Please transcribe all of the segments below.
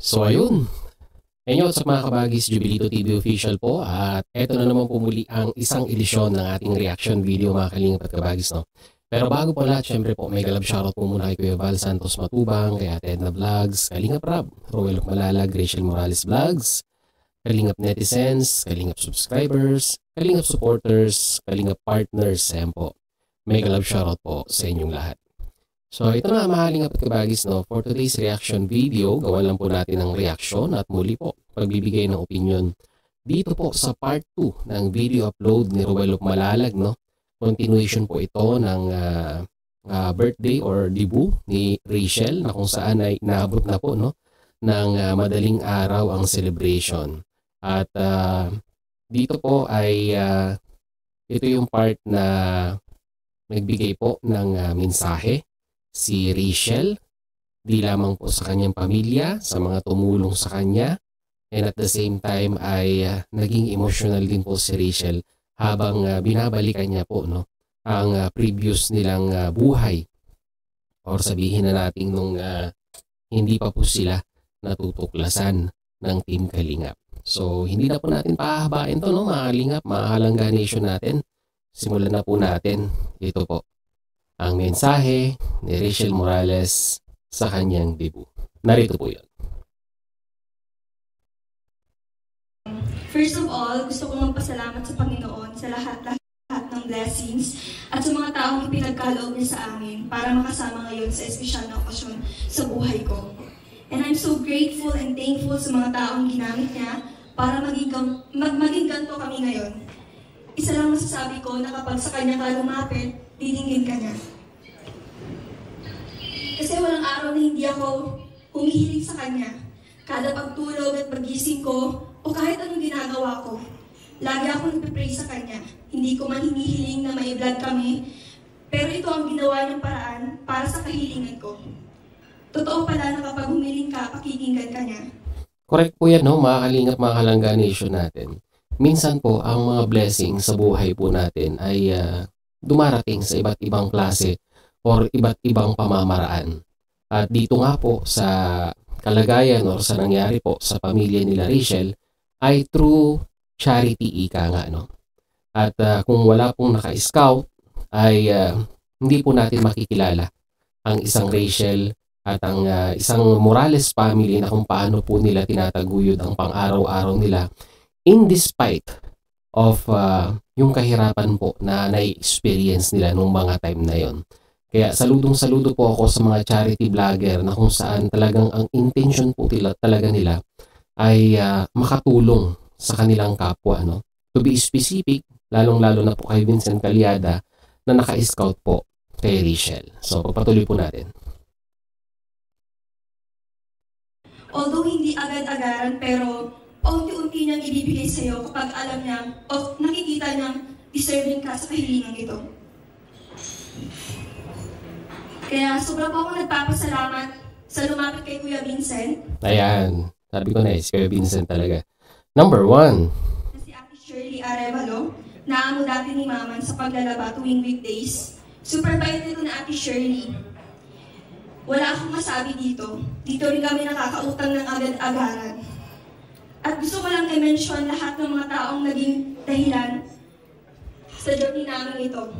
So ayun, inyo sa mga kabagis, Jubilito TV official po at eto na naman po muli ang isang edisyon ng ating reaction video mga kalingap at kabagis, no? Pero bago po lahat, syempre po may galab shoutout po muna kay Kuya Val Santos Matubang, kay Ate Edna Vlogs, Kalingap Rab, Roel Malalag, Rachel Morales Vlogs, Kalingap Netizens, Kalingap Subscribers, Kalingap Supporters, Kalingap Partners, ayan po. May galab shoutout po sa inyong lahat. So ito na mga kalingap at kabagis, no? For today's reaction video, gawan lang po natin ng reaction at muli po pagbibigay ng opinion dito po sa part 2 ng video upload ni Roel Malalag, no? Continuation po ito ng birthday or debut ni Rachel na kung saan ay naabot na po, no, ng madaling araw ang celebration. At dito po ay ito yung part na nagbigay po ng mensahe si Rachel, di lamang po sa kanyang pamilya, sa mga tumulong sa kanya, and at the same time ay naging emotional din po si Rachel habang binabalikan niya po, no, ang previous nilang buhay, or sabihin na natin nung hindi pa po sila natutuklasan ng Team Kalingap. So hindi na po natin pahabain to, no, mga Kalingap, mga Halangga Nation natin. Simulan na po natin. Ito po ang mensahe ni Rachel Morales sa kanyang debut. Narito po yun. First of all, gusto kong magpasalamat sa Panginoon sa lahat ng blessings at sa mga taong ipinagkaloob niya sa amin para makasama ngayon sa espesyal na okasyon sa buhay ko. And I'm so grateful and thankful sa mga taong ginamit niya para maging ganito kami ngayon. Isa lang masasabi ko na kapag sa kanya ka lumapit, didinggin ka niya. Kasi walang araw na hindi ako humihiling sa kanya. Kada pagtulog at pagising ko, o kahit anong ginagawa ko, lagi ako nagpipray sa kanya. Hindi ko man hinihiling na may vlog kami, pero ito ang ginawa niyang paraan para sa kahilingan ko. Totoo pala na kapag humiling ka, pakikinggan ka niya. Correct po yan, no, mga Kalingap, mga Halangga Nation natin. Minsan po, ang mga blessing sa buhay po natin ay dumarating sa iba't ibang klase or iba't ibang pamamaraan. At dito nga po sa kalagayan or sa nangyari po sa pamilya nila Rachel ay through charity, ika nga, no? At kung wala pong naka-scout ay hindi po natin makikilala ang isang Rachel at ang isang Morales family na kung paano po nila tinataguyod ang pang-araw-araw nila in despite of yung kahirapan po na nai-experience nila nung mga time na yon. Kaya saludong-saludo po ako sa mga charity vlogger na kung saan talagang ang intention po talaga nila ay makatulong sa kanilang kapwa, no? To be specific, lalong-lalo na po kay Vincent Calyada na naka-scout po kay Rachel. So, patuloy po natin. Although hindi agad-agaran, pero unti-unti niyang ibibigay sa iyo kapag alam niya o nakikita niyang deserving ka sa kahilingan ito. Kaya sobra po ako nagpapasalamat sa lumapit kay Kuya Vincent. Ayan, sabi ko na si Kuya Vincent talaga. Number 1. Si Ate Shirley Arevalo, na amo dati ni Maman sa paglalaba tuwing weekdays. Super bait nito na Ate Shirley. Wala akong masabi dito. Dito rin kami nakakautang ng agad-agaran. At gusto ko lang i-mention lahat ng mga taong naging dahilan sa journey namin ito.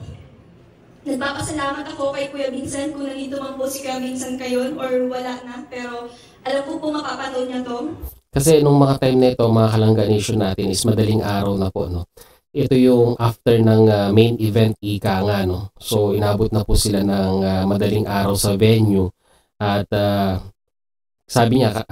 Nagpapasalamat ako kay Kuya Vincent kung nandito man po si Kuya Vincent kayon or wala na. Pero alam ko po mapapanood niya to. Kasi nung mga time na ito, mga Halangga Nation natin is madaling araw na po, no? Ito yung after ng main event, ika nga, no? So inabot na po sila ng madaling araw sa venue. At sabi niya,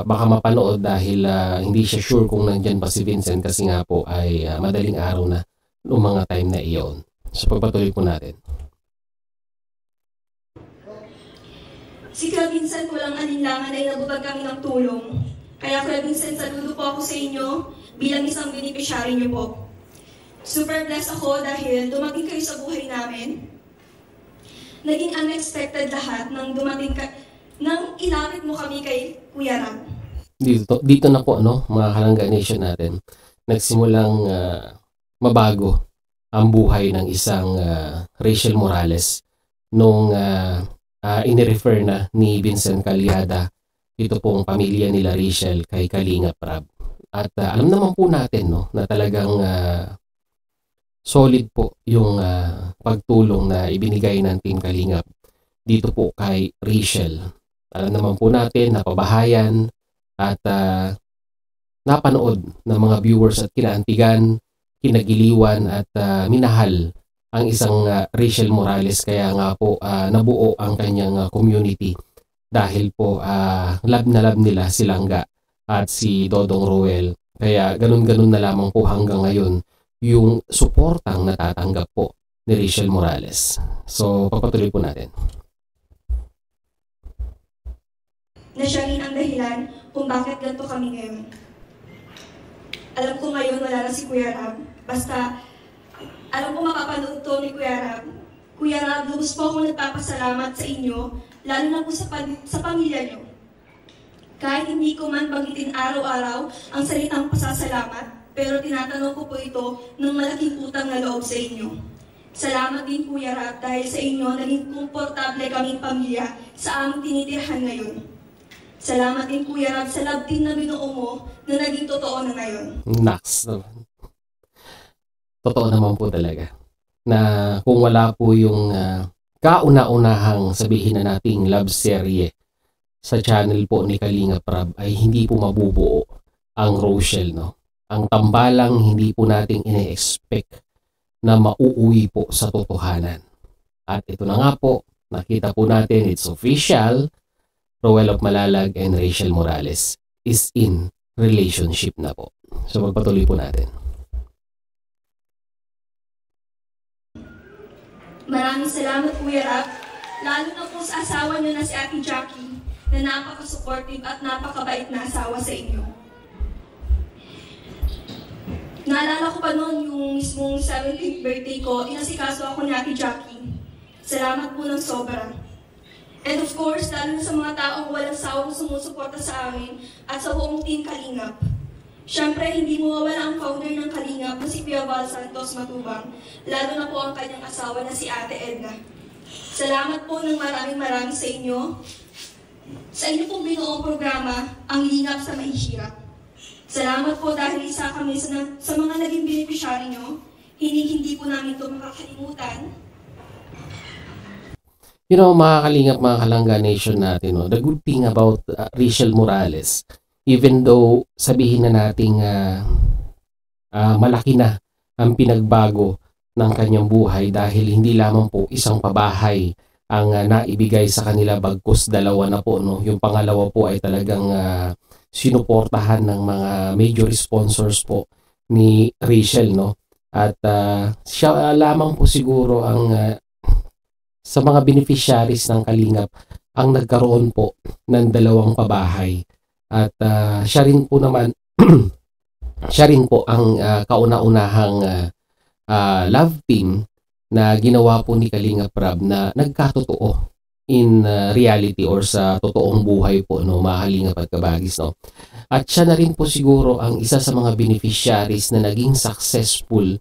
baka mapanood dahil hindi siya sure kung nandyan pa si Vincent kasi nga po ay madaling araw na noong mga time na iyon. So pagpatuloy po natin. Si Kuya Vincent walang alinlangan ay nabutag kami ng tulong. Kaya Kuya Vincent, saludo po ako sa inyo bilang isang beneficiary niyo po. Super blessed ako dahil dumating kayo sa buhay namin. Naging unexpected lahat nang dumating nang ilapit mo kami kay Kuya Ram. Dito na po, ano, mga Halangga Nation natin, nagsimulang mabago ang buhay ng isang Rachel Morales nung inirefer na ni Vincent Calyada ito pong pamilya nila Rachel kay Kalingap Rab. At alam naman po natin, no, na talagang solid po yung pagtulong na ibinigay ng Team Kalingap dito po kay Rachel. Alam naman po natin, napabahayan at napanood ng mga viewers at kinaantigan, kinagiliwan at minahal ang isang Rachel Morales. Kaya nga po nabuo ang kanyang community dahil po love na love nila si Langga at si Dodong Roel. Kaya ganun-ganun na lamang po hanggang ngayon yung suportang natatanggap po ni Rachel Morales. So papatuloy po natin. Na siya rin ang dahilan kung bakit ganito kami ngayon. Alam ko ngayon wala na si Kuya Rab. Basta, alam ko mapapanood to ni Kuya Rab. Kuya Rab, lubos po akong nagpapasalamat sa inyo, lalo na po sa pamilya niyo. Kahit hindi ko man banggitin araw-araw ang salitang pasasalamat, pero tinatanong ko po ito ng malaking utang na loob sa inyo. Salamat din Kuya Rab dahil sa inyo naging komportable kaming pamilya sa aming tinitirhan ngayon. Salamat din Kuya Rab sa love team na binuo mo na naging totoo na ngayon. Naks naman. Totoo naman po talaga na kung wala po yung kauna-unahang sabihin na nating love serye sa channel po ni Kalingap Rab ay hindi po mabubuo ang Rochelle, no? Ang tambalang hindi po nating ine-expect na mauuwi po sa totohanan. At ito na nga po, nakita po natin, it's official. Roel of Malalag and Rachel Morales is in relationship na po. So magpatuloy po natin. Maraming salamat Kuya Rab, lalo na po sa asawa niyo na si Ate Jackie na napaka-supportive at napakabait na asawa sa inyo. Naalala ko pa noon yung mismong 17th birthday ko, inasikaso ako ni Ate Jackie. Salamat po ng sobra. And of course, lalo na sa mga taong walang sawang sumusuporta sa amin at sa buong Team Kalingap. Siyempre, hindi mawawala ang founder ng Kalingap na si Pia Val Santos Matubang, lalo na po ang kanyang asawa na si Ate Edna. Salamat po ng maraming sa inyo. Sa inyo pong binuong programa, ang Lingap sa Mahihirap. Salamat po dahil isa kami sa mga naging beneficiary nyo. Hindi po namin ito makakalimutan. You know, mga Kalingap, mga Kalangga Nation natin, no, the good thing about Rachel Morales, even though sabihin na nating malaki na ang pinagbago ng kanyang buhay dahil hindi lamang po isang pabahay ang naibigay sa kanila, bagkus dalawa na po, no. Yung pangalawa po ay talagang sinuportahan ng mga major sponsors po ni Rachel, no. At siya lamang po siguro ang sa mga beneficiaries ng Kalingap ang nagkaroon po ng dalawang pabahay. At siya rin po naman siya rin po ang kauna-unahang love team na ginawa po ni Kalingap Rab na nagkatotoo in reality or sa totoong buhay po, no, mga Kalingap at kabagis, no. At siya na rin po siguro ang isa sa mga beneficiaries na naging successful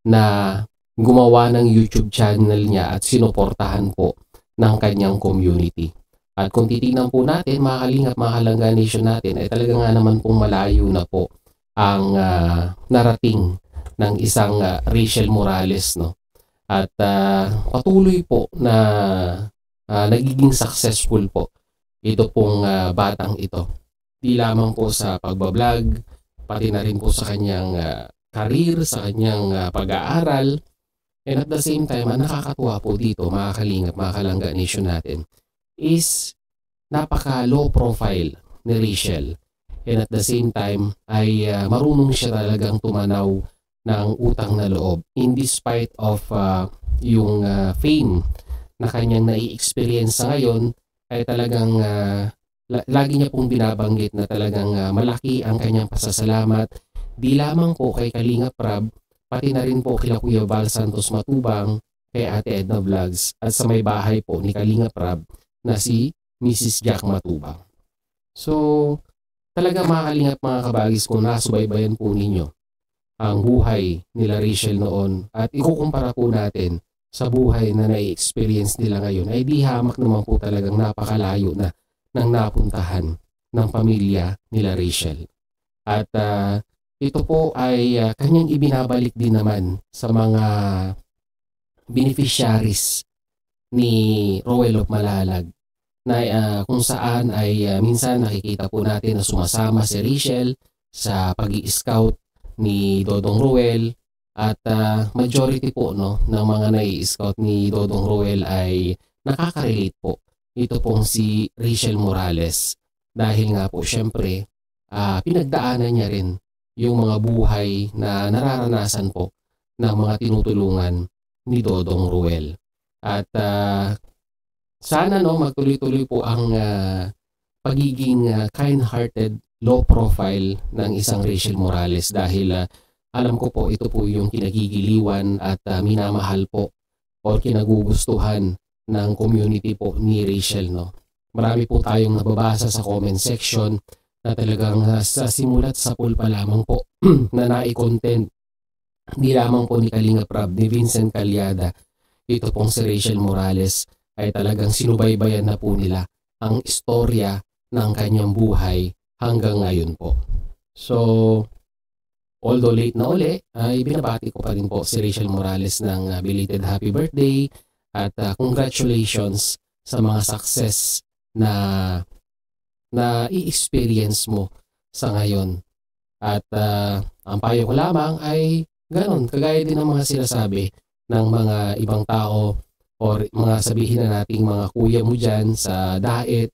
na gumawa ng YouTube channel niya at sinuportahan po ng kanyang community. At kung titignan po natin, mga Kalingap, mga Kalangga Nation natin, ay talaga nga naman pong malayo na po ang narating ng isang Rachel Morales, no. At patuloy po na nagiging successful po ito pong batang ito. Di lamang po sa pagbablog, pati na rin po sa kanyang career, sa kanyang pag-aaral. And at the same time, ang nakakatuwa po dito, mga Kalingap, mga Kalangga Nation natin, is napaka-low profile ni Rachel. And at the same time, ay marunong siya talagang tumanaw ng utang na loob. In despite of yung fame na kanyang nai-experience sa ngayon, ay talagang lagi niya pong binabanggit na talagang malaki ang kanyang pasasalamat. Di lamang po kay Kalingap Rab, pati na rin po kila Kuya Val Santos Matubang, kay Ate Edna Vlogs, at sa may bahay po ni Kalingap Rab na si Mrs. Jack Matubang. So, talaga mga Kalingap, mga kabagis, kung nasubaybayan po ninyo ang buhay nila Rachel noon at ikukumpara po natin sa buhay na nai-experience nila ngayon, ay di hamak naman po talagang napakalayo na ng napuntahan ng pamilya nila Rachel. At ito po ay kanyang ibinabalik din naman sa mga beneficiaries ni Roel of Malalag na kung saan ay minsan nakikita po natin na sumasama si Rachel sa pag-i-scout ni Dodong Roel at majority po ng mga nai-scout ni Dodong Roel ay nakaka-relate po. Ito pong si Rachel Morales dahil nga po syempre pinagdaanan niya rin yung mga buhay na nararanasan po ng mga tinutulungan ni Dodong Roel. At sana magtuloy-tuloy po ang pagiging kind-hearted, low profile ng isang Rachel Morales dahil alam ko po ito po yung kinagigiliwan at minamahal po o kinagugustuhan ng community po ni Rachel. Marami po tayong nababasa sa comment section na talagang sa simulat sa pool pa lamang po na nai-content di lamang po ni Kalinga Prab, ni Vincent Calyada. Ito pong si Rachel Morales ay talagang sinubaybayan na po nila ang istorya ng kanyang buhay hanggang ngayon po. So, although late na uli, ay binabati ko pa rin po si Rachel Morales ng belated happy birthday at congratulations sa mga success na i-experience mo sa ngayon. At ang payo ko lamang ay ganon, kagaya din ng mga sinasabi ng mga ibang tao o mga sabihin na nating mga kuya mo dyan sa daet,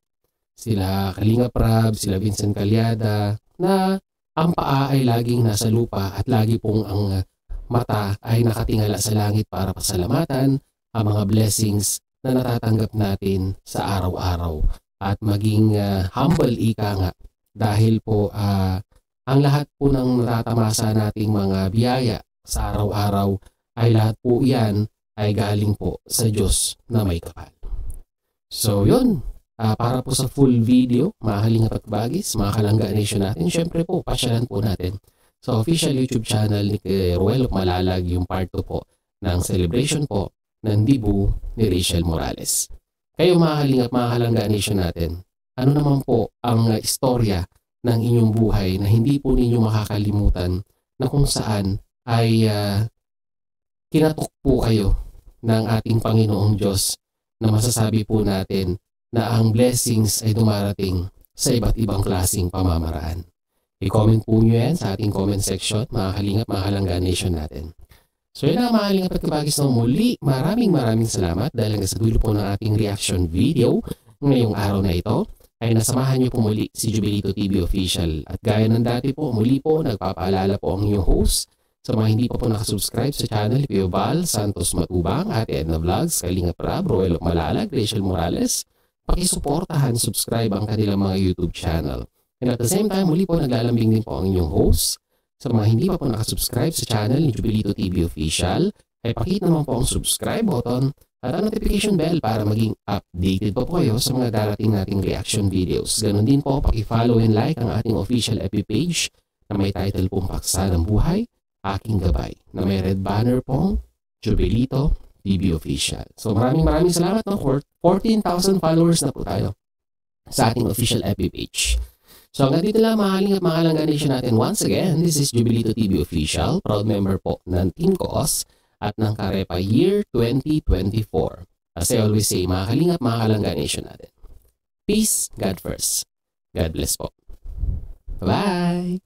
sila Kalinga Prab, sila Vincent Calyada, na ang paa ay laging nasa lupa at lagi pong ang mata ay nakatingala sa langit para pasalamatan ang mga blessings na natatanggap natin sa araw-araw. At maging humble ika nga dahil po ang lahat po ng natatamasa nating mga biyaya sa araw-araw ay lahat po yan ay galing po sa Diyos na may kapal. So yun, para po sa full video, mga Kalingap at Kabagis, mga Kalangga Nation natin, syempre po, pasyalan po natin sa official YouTube channel ni Roel of Malalag yung part 2 po ng celebration po ng dibu ni Rachel Morales. Kayo mga Kalingap, mga Kalangga Nation natin, ano naman po ang istorya ng inyong buhay na hindi po ninyo makakalimutan na kung saan ay kinatok po kayo ng ating Panginoong Diyos na masasabi po natin na ang blessings ay dumarating sa iba't ibang klaseng pamamaraan. I-comment po nyo yan sa ating comment section, mga Kalingap, mga Kalangga Nation natin. So yun na mga Kalingap at Kabagis na muli. Maraming salamat dahil hanggang sa dulo po ng ating reaction video ngayong araw na ito ay nasamahan nyo po muli si Jubilito TV Official. At gaya ng dati po, muli po nagpapaalala po ang inyong host sa mga hindi pa po nakasubscribe sa channel Pio Val, Santos Matubang, Ate Edna Vlogs, Kalinga Prab, Roel of Malalag, Rachel Morales. Pakisuportahan, subscribe ang kanilang mga YouTube channel. And at the same time, muli po naglalambing din po ang inyong host sa mga hindi pa po nakasubscribe sa channel ni Jubilito TV Official, ay pakita naman po ang subscribe button at ang notification bell para maging updated po kayo sa mga darating nating reaction videos. Ganon din po, paki-follow and like ang ating official FB page na may title pong Paksa ng Buhay, Aking Gabay, na may red banner pong Jubilito TV Official. So maraming salamat, 14,000 followers na po tayo sa ating official FB page. So hanggang dito lang mga Kalingap, mga Kalangga Nation natin. Once again, this is Jubilito TV Official, proud member po ng Team Koos at ng Karepa Year 2024. As I always say, mga Kalingap, mga Kalangga Nation natin. Peace, God first. God bless po. Bye!